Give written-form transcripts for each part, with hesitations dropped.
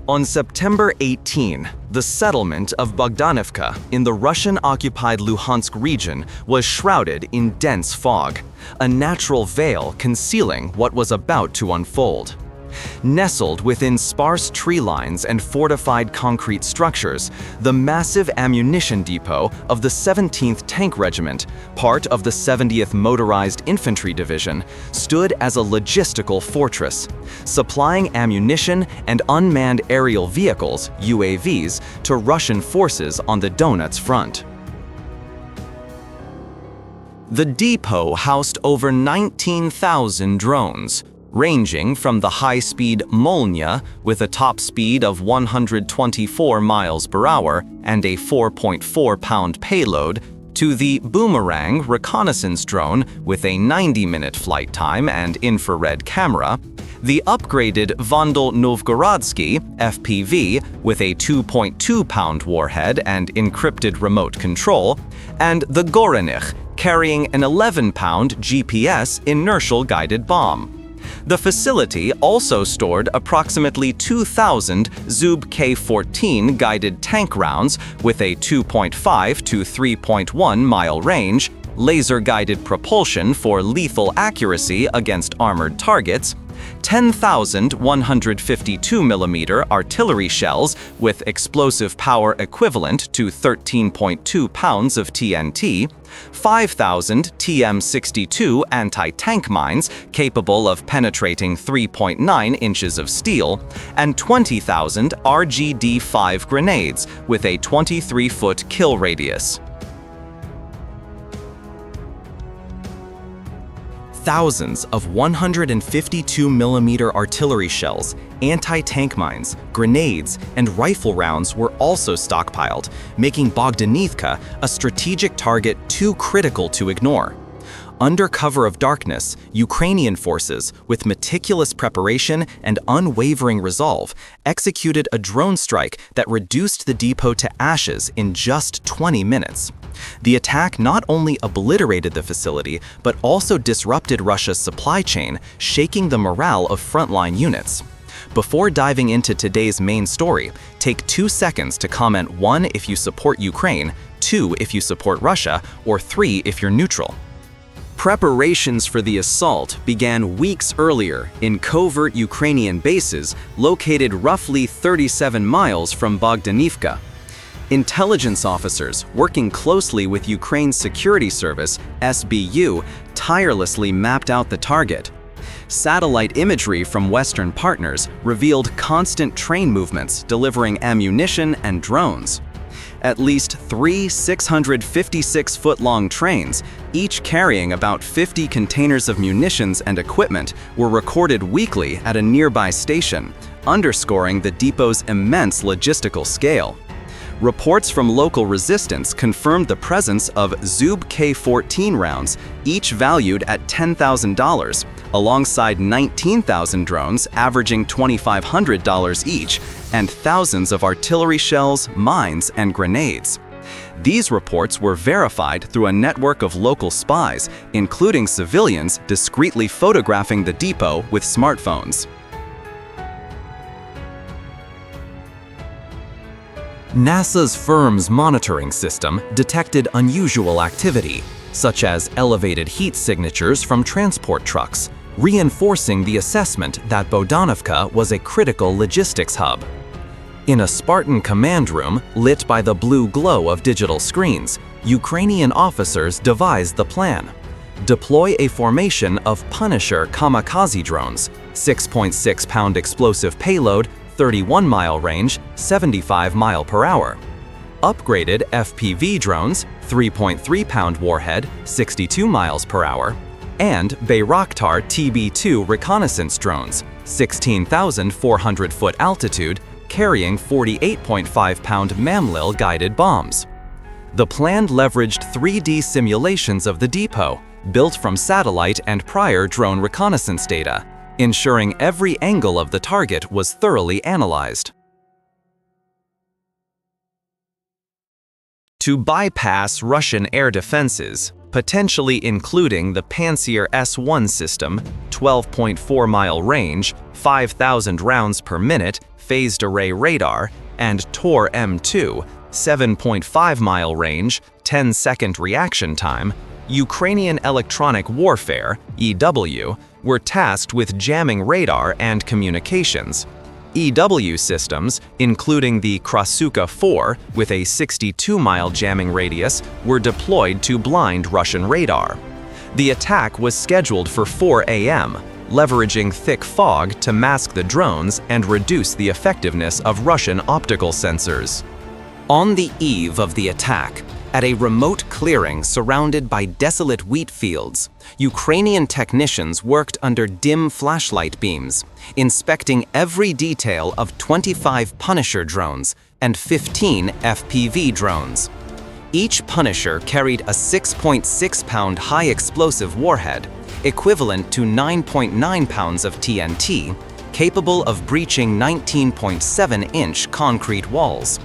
On September 18, the settlement of Bohdanivka in the Russian-occupied Luhansk region was shrouded in dense fog, a natural veil concealing what was about to unfold. Nestled within sparse tree lines and fortified concrete structures, the massive ammunition depot of the 17th Tank Regiment, part of the 70th Motorized Infantry Division, stood as a logistical fortress, supplying ammunition and unmanned aerial vehicles, UAVs, to Russian forces on the Donets front. The depot housed over 19,000 drones, ranging from the high-speed Molnya with a top speed of 124 miles per hour and a 4.4-pound payload, to the Boomerang reconnaissance drone with a 90-minute flight time and infrared camera, the upgraded Vandal Novgorodsky FPV with a 2.2-pound warhead and encrypted remote control, and the Goranich carrying an 11-pound GPS inertial guided bomb. The facility also stored approximately 2,000 Zub K-14 guided tank rounds with a 2.5 to 3.1 mile range, laser-guided propulsion for lethal accuracy against armored targets, 10,000 152mm artillery shells with explosive power equivalent to 13.2 pounds of TNT, 5,000 TM62 anti-tank mines capable of penetrating 3.9 inches of steel, and 20,000 RGD-5 grenades with a 23-foot kill radius. Thousands of 152mm artillery shells, anti-tank mines, grenades, and rifle rounds were also stockpiled, making Bohdanivka a strategic target too critical to ignore. Under cover of darkness, Ukrainian forces, with meticulous preparation and unwavering resolve, executed a drone strike that reduced the depot to ashes in just 20 minutes. The attack not only obliterated the facility, but also disrupted Russia's supply chain, shaking the morale of frontline units. Before diving into today's main story, take 2 seconds to comment 1 if you support Ukraine, 2 if you support Russia, or 3 if you're neutral. Preparations for the assault began weeks earlier in covert Ukrainian bases located roughly 37 miles from Bohdanivka. Intelligence officers working closely with Ukraine's security service, SBU, tirelessly mapped out the target. Satellite imagery from Western partners revealed constant train movements delivering ammunition and drones. At least 3 656-foot-long trains, each carrying about 50 containers of munitions and equipment, were recorded weekly at a nearby station, underscoring the depot's immense logistical scale. Reports from local resistance confirmed the presence of Zub K-14 rounds, each valued at $10,000, alongside 19,000 drones averaging $2,500 each, and thousands of artillery shells, mines, and grenades. These reports were verified through a network of local spies, including civilians discreetly photographing the depot with smartphones. NASA's FIRMS monitoring system detected unusual activity, such as elevated heat signatures from transport trucks, reinforcing the assessment that Bohdanivka was a critical logistics hub. In a Spartan command room lit by the blue glow of digital screens, Ukrainian officers devised the plan. Deploy a formation of Punisher kamikaze drones, 6.6-pound explosive payload, 31-mile range, 75 miles per hour. Upgraded FPV drones, 3.3-pound warhead, 62 miles per hour. And Bayraktar TB2 reconnaissance drones, 16,400-foot altitude, carrying 48.5-pound Mamlil guided bombs. The plan leveraged 3D simulations of the depot, built from satellite and prior drone reconnaissance data, ensuring every angle of the target was thoroughly analyzed. To bypass Russian air defenses, potentially including the Pantsir-S1 system, 12.4-mile range, 5,000 rounds per minute, phased array radar, and Tor-M2, 7.5-mile range, 10-second reaction time, Ukrainian Electronic Warfare (EW) were tasked with jamming radar and communications. EW systems, including the Krasuka-4 with a 62-mile jamming radius, were deployed to blind Russian radar. The attack was scheduled for 4 a.m., leveraging thick fog to mask the drones and reduce the effectiveness of Russian optical sensors. On the eve of the attack, at a remote clearing surrounded by desolate wheat fields, Ukrainian technicians worked under dim flashlight beams, inspecting every detail of 25 Punisher drones and 15 FPV drones. Each Punisher carried a 6.6-pound high-explosive warhead, equivalent to 9.9 pounds of TNT, capable of breaching 19.7-inch concrete walls.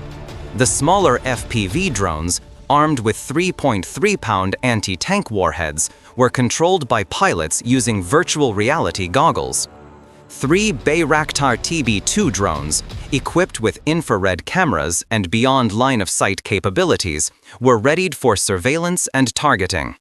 The smaller FPV drones, armed with 3.3-pound anti-tank warheads, were controlled by pilots using virtual reality goggles. 3 Bayraktar TB2 drones, equipped with infrared cameras and beyond line-of-sight capabilities, were readied for surveillance and targeting.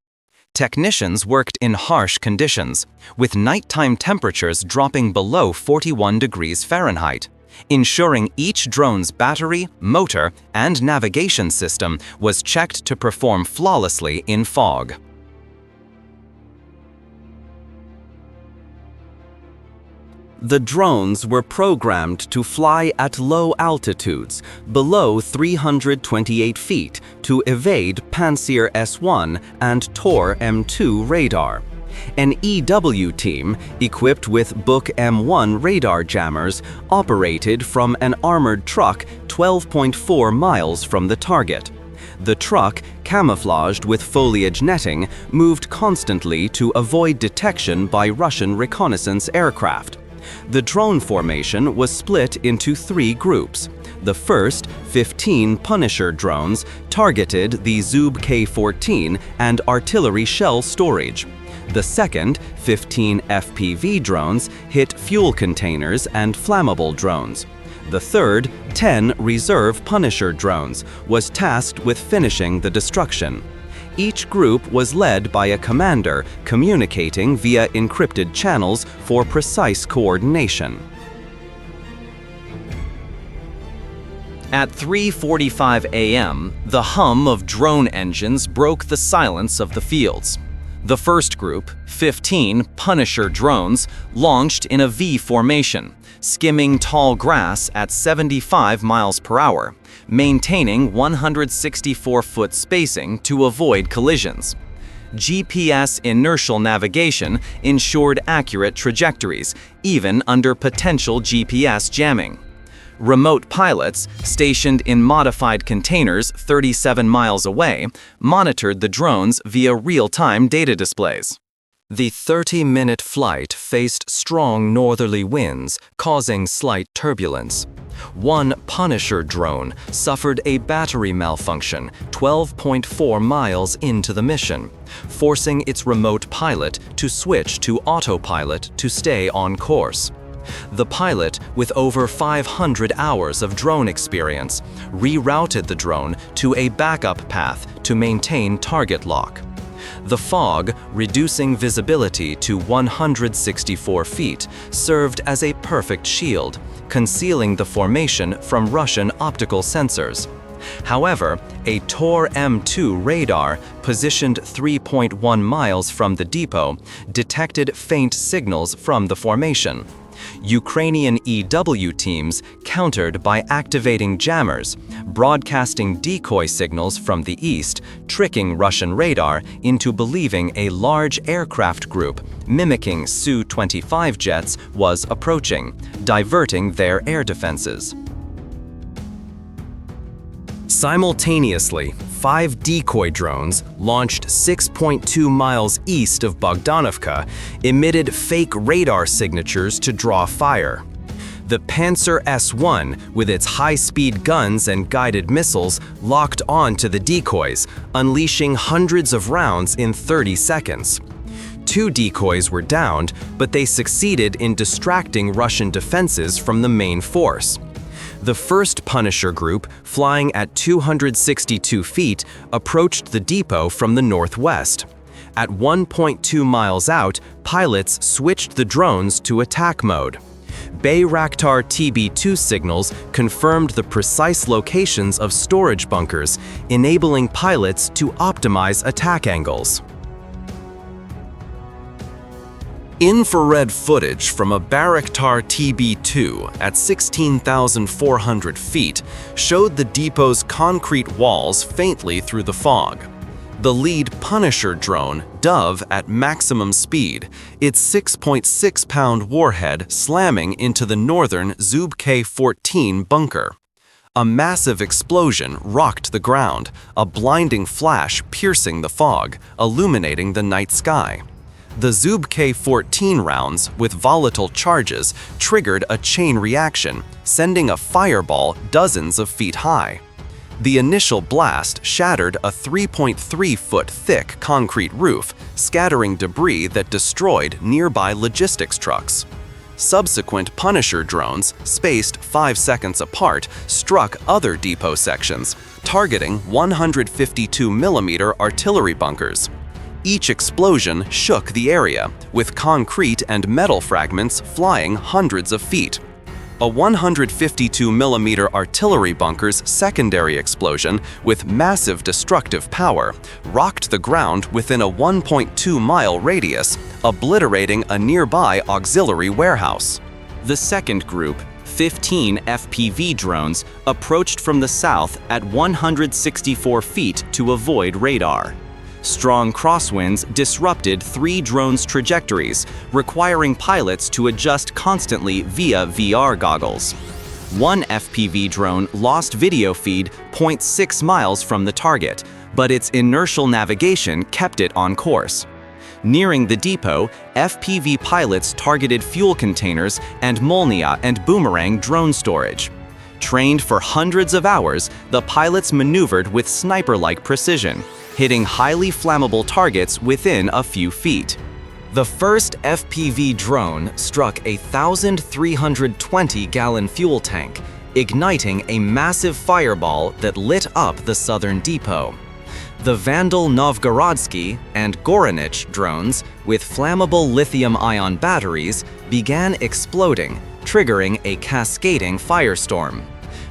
Technicians worked in harsh conditions, with nighttime temperatures dropping below 41 degrees Fahrenheit, ensuring each drone's battery, motor, and navigation system was checked to perform flawlessly in fog. The drones were programmed to fly at low altitudes, below 328 feet, to evade Pantsir-S1 and Tor-M2 radar. An EW team, equipped with M1 radar jammers, operated from an armored truck 12.4 miles from the target. The truck, camouflaged with foliage netting, moved constantly to avoid detection by Russian reconnaissance aircraft. The drone formation was split into 3 groups. The first, 15 Punisher drones, targeted the Zub K-14 and artillery shell storage. The second, 15 FPV drones, hit fuel containers and flammable drones. The third, 10 reserve Punisher drones, was tasked with finishing the destruction. Each group was led by a commander communicating via encrypted channels for precise coordination. At 3:45 a.m., the hum of drone engines broke the silence of the fields. The first group, 15 Punisher drones, launched in a V formation, skimming tall grass at 75 miles per hour, maintaining 164-foot spacing to avoid collisions. GPS inertial navigation ensured accurate trajectories, even under potential GPS jamming. Remote pilots, stationed in modified containers 37 miles away, monitored the drones via real-time data displays. The 30-minute flight faced strong northerly winds, causing slight turbulence. One Punisher drone suffered a battery malfunction 12.4 miles into the mission, forcing its remote pilot to switch to autopilot to stay on course. The pilot, with over 500 hours of drone experience, rerouted the drone to a backup path to maintain target lock. The fog, reducing visibility to 164 feet, served as a perfect shield, concealing the formation from Russian optical sensors. However, a Tor-M2 radar, positioned 3.1 miles from the depot, detected faint signals from the formation. Ukrainian EW teams countered by activating jammers, broadcasting decoy signals from the east, tricking Russian radar into believing a large aircraft group, mimicking Su-25 jets, was approaching, diverting their air defenses. Simultaneously, 5 decoy drones, launched 6.2 miles east of Bohdanivka, emitted fake radar signatures to draw fire. The Pantsir-S1, with its high-speed guns and guided missiles, locked on to the decoys, unleashing hundreds of rounds in 30 seconds. 2 decoys were downed, but they succeeded in distracting Russian defenses from the main force. The first Punisher group, flying at 262 feet, approached the depot from the northwest. At 1.2 miles out, pilots switched the drones to attack mode. Bayraktar TB2 signals confirmed the precise locations of storage bunkers, enabling pilots to optimize attack angles. Infrared footage from a Bayraktar TB2 at 16,400 feet showed the depot's concrete walls faintly through the fog. The lead Punisher drone dove at maximum speed, its 6.6-pound warhead slamming into the northern Zub-K-14 bunker. A massive explosion rocked the ground, a blinding flash piercing the fog, illuminating the night sky. The Zub-K-14 rounds, with volatile charges, triggered a chain reaction, sending a fireball dozens of feet high. The initial blast shattered a 3.3-foot thick concrete roof, scattering debris that destroyed nearby logistics trucks. Subsequent Punisher drones, spaced 5 seconds apart, struck other depot sections, targeting 152mm artillery bunkers. Each explosion shook the area, with concrete and metal fragments flying hundreds of feet. A 152mm artillery bunker's secondary explosion, with massive destructive power, rocked the ground within a 1.2-mile radius, obliterating a nearby auxiliary warehouse. The second group, 15 FPV drones, approached from the south at 164 feet to avoid radar. Strong crosswinds disrupted 3 drones' trajectories, requiring pilots to adjust constantly via VR goggles. One FPV drone lost video feed 0.6 miles from the target, but its inertial navigation kept it on course. Nearing the depot, FPV pilots targeted fuel containers and Molnia and Boomerang drone storage. Trained for hundreds of hours, the pilots maneuvered with sniper-like precision, hitting highly flammable targets within a few feet. The first FPV drone struck a 1,320-gallon fuel tank, igniting a massive fireball that lit up the southern depot. The Vandal Novgorodsky and Goranich drones, with flammable lithium-ion batteries, began exploding, triggering a cascading firestorm.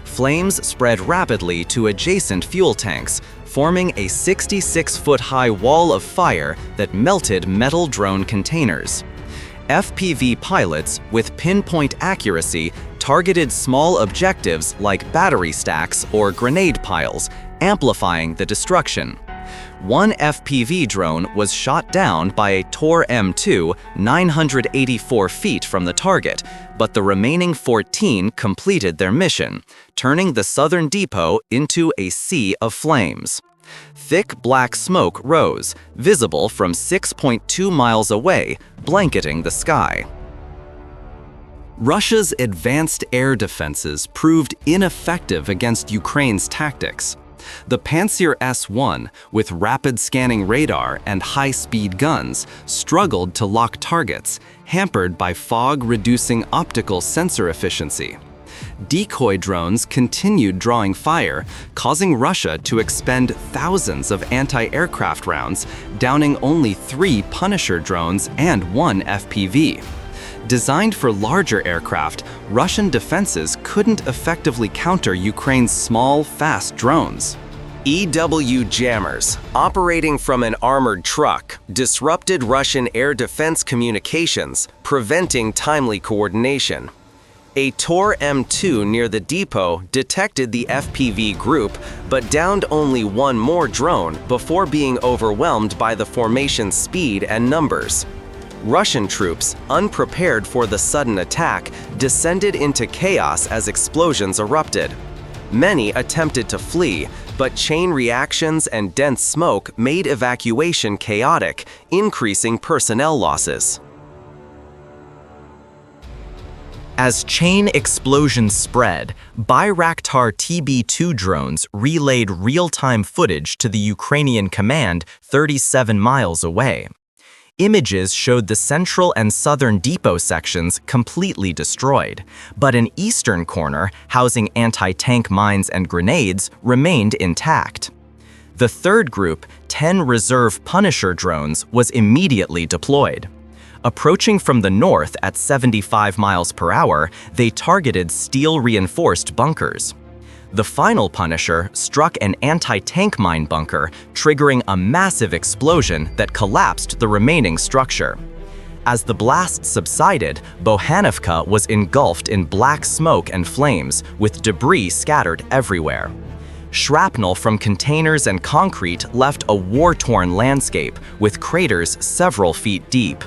Flames spread rapidly to adjacent fuel tanks, forming a 66-foot-high wall of fire that melted metal drone containers. FPV pilots, with pinpoint accuracy, targeted small objectives like battery stacks or grenade piles, amplifying the destruction. One FPV drone was shot down by a Tor-M2 984 feet from the target, but the remaining 14 completed their mission, turning the southern depot into a sea of flames. Thick black smoke rose, visible from 6.2 miles away, blanketing the sky. Russia's advanced air defenses proved ineffective against Ukraine's tactics. The Pantsir-S1, with rapid scanning radar and high-speed guns, struggled to lock targets, hampered by fog-reducing optical sensor efficiency. Decoy drones continued drawing fire, causing Russia to expend thousands of anti-aircraft rounds, downing only 3 Punisher drones and 1 FPV. Designed for larger aircraft, Russian defenses couldn't effectively counter Ukraine's small, fast drones. EW jammers, operating from an armored truck, disrupted Russian air defense communications, preventing timely coordination. A Tor-M2 near the depot detected the FPV group, but downed only 1 more drone before being overwhelmed by the formation's speed and numbers. Russian troops, unprepared for the sudden attack, descended into chaos as explosions erupted. Many attempted to flee, but chain reactions and dense smoke made evacuation chaotic, increasing personnel losses. As chain explosions spread, Bayraktar TB2 drones relayed real-time footage to the Ukrainian command 37 miles away. Images showed the central and southern depot sections completely destroyed, but an eastern corner housing anti-tank mines and grenades remained intact. The third group, 10 reserve Punisher drones, was immediately deployed. Approaching from the north at 75 miles per hour, they targeted steel-reinforced bunkers. The final Punisher struck an anti-tank mine bunker, triggering a massive explosion that collapsed the remaining structure. As the blast subsided, Bohdanivka was engulfed in black smoke and flames, with debris scattered everywhere. Shrapnel from containers and concrete left a war-torn landscape, with craters several feet deep.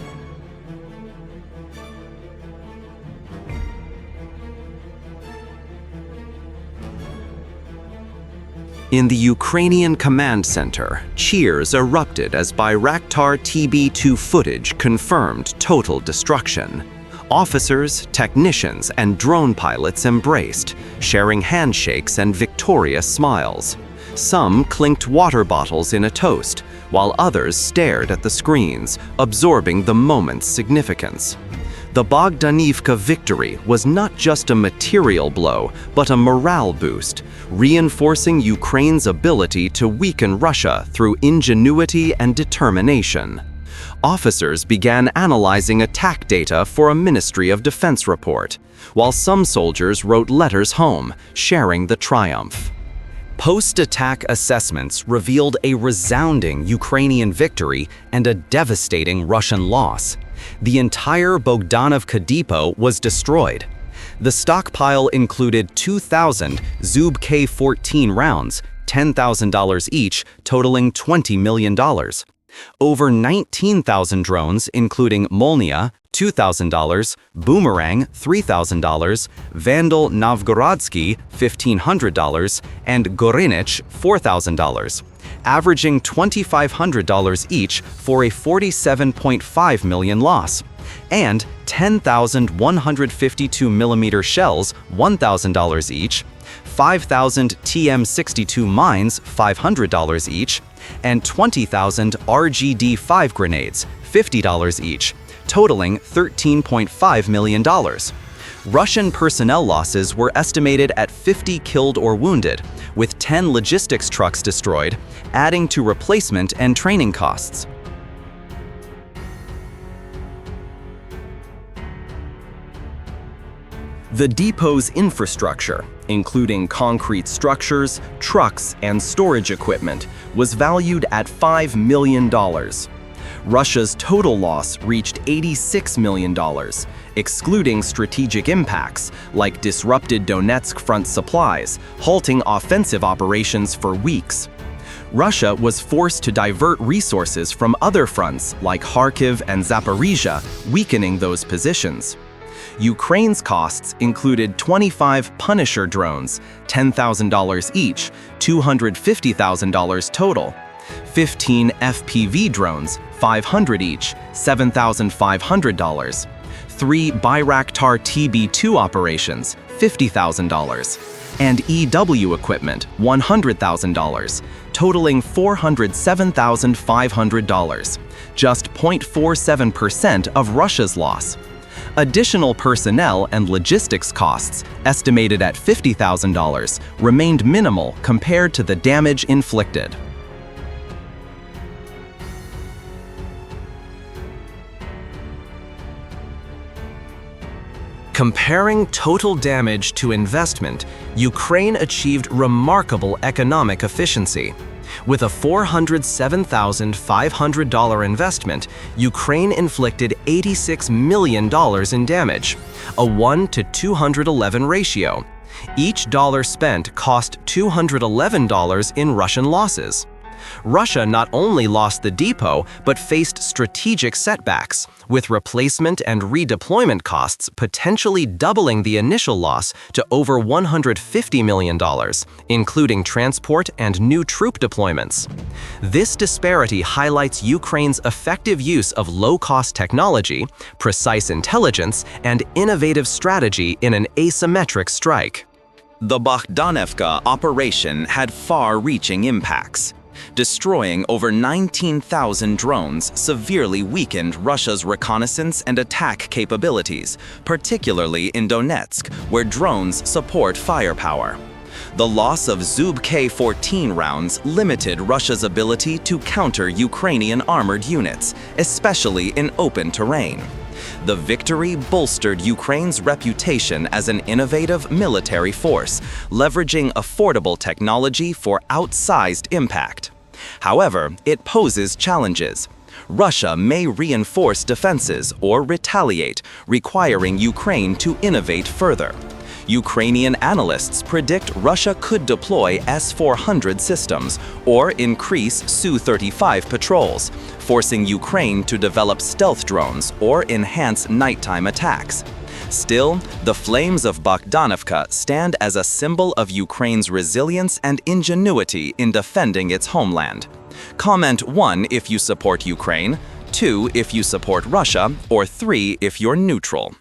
In the Ukrainian command center, cheers erupted as Bayraktar TB2 footage confirmed total destruction. Officers, technicians, and drone pilots embraced, sharing handshakes and victorious smiles. Some clinked water bottles in a toast, while others stared at the screens, absorbing the moment's significance. The Bohdanivka victory was not just a material blow, but a morale boost, reinforcing Ukraine's ability to weaken Russia through ingenuity and determination. Officers began analyzing attack data for a Ministry of Defense report, while some soldiers wrote letters home, sharing the triumph. Post-attack assessments revealed a resounding Ukrainian victory and a devastating Russian loss. The entire Bohdanivka depot was destroyed. The stockpile included 2,000 Zub K-14 rounds, $10,000 each, totaling $20 million. Over 19,000 drones, including Molnia, $2,000, Boomerang, $3,000, Vandal Novgorodsky, $1,500, and Gorinich, $4,000, averaging $2,500 each for a $47.5 million loss, and 10,152mm shells, $1,000 each, 5,000 TM62 mines, $500 each, and 20,000 RGD-5 grenades, $50 each, totaling $13.5 million. Russian personnel losses were estimated at 50 killed or wounded, with 10 logistics trucks destroyed, adding to replacement and training costs. The depot's infrastructure, including concrete structures, trucks, and storage equipment, was valued at $5 million. Russia's total loss reached $86 million, excluding strategic impacts like disrupted Donetsk front supplies, halting offensive operations for weeks. Russia was forced to divert resources from other fronts like Kharkiv and Zaporizhia, weakening those positions. Ukraine's costs included 25 Punisher drones, $10,000 each, $250,000 total, 15 FPV drones, $500 each, $7,500, 3 Bayraktar TB2 operations, $50,000, and EW equipment, $100,000, totaling $407,500, just 0.47% of Russia's loss. Additional personnel and logistics costs, estimated at $50,000, remained minimal compared to the damage inflicted. Comparing total damage to investment, Ukraine achieved remarkable economic efficiency. With a $407,500 investment, Ukraine inflicted $86 million in damage, a 1 to 211 ratio. Each dollar spent cost $211 in Russian losses. Russia not only lost the depot, but faced strategic setbacks, with replacement and redeployment costs potentially doubling the initial loss to over $150 million, including transport and new troop deployments. This disparity highlights Ukraine's effective use of low-cost technology, precise intelligence, and innovative strategy in an asymmetric strike. The Bohdanivka operation had far-reaching impacts. Destroying over 19,000 drones severely weakened Russia's reconnaissance and attack capabilities, particularly in Donetsk, where drones support firepower. The loss of Zub K-14 rounds limited Russia's ability to counter Ukrainian armored units, especially in open terrain. The victory bolstered Ukraine's reputation as an innovative military force, leveraging affordable technology for outsized impact. However, it poses challenges. Russia may reinforce defenses or retaliate, requiring Ukraine to innovate further. Ukrainian analysts predict Russia could deploy S-400 systems or increase Su-35 patrols, forcing Ukraine to develop stealth drones or enhance nighttime attacks. Still, the flames of Bohdanivka stand as a symbol of Ukraine's resilience and ingenuity in defending its homeland. Comment 1 if you support Ukraine, 2 if you support Russia, or 3 if you're neutral.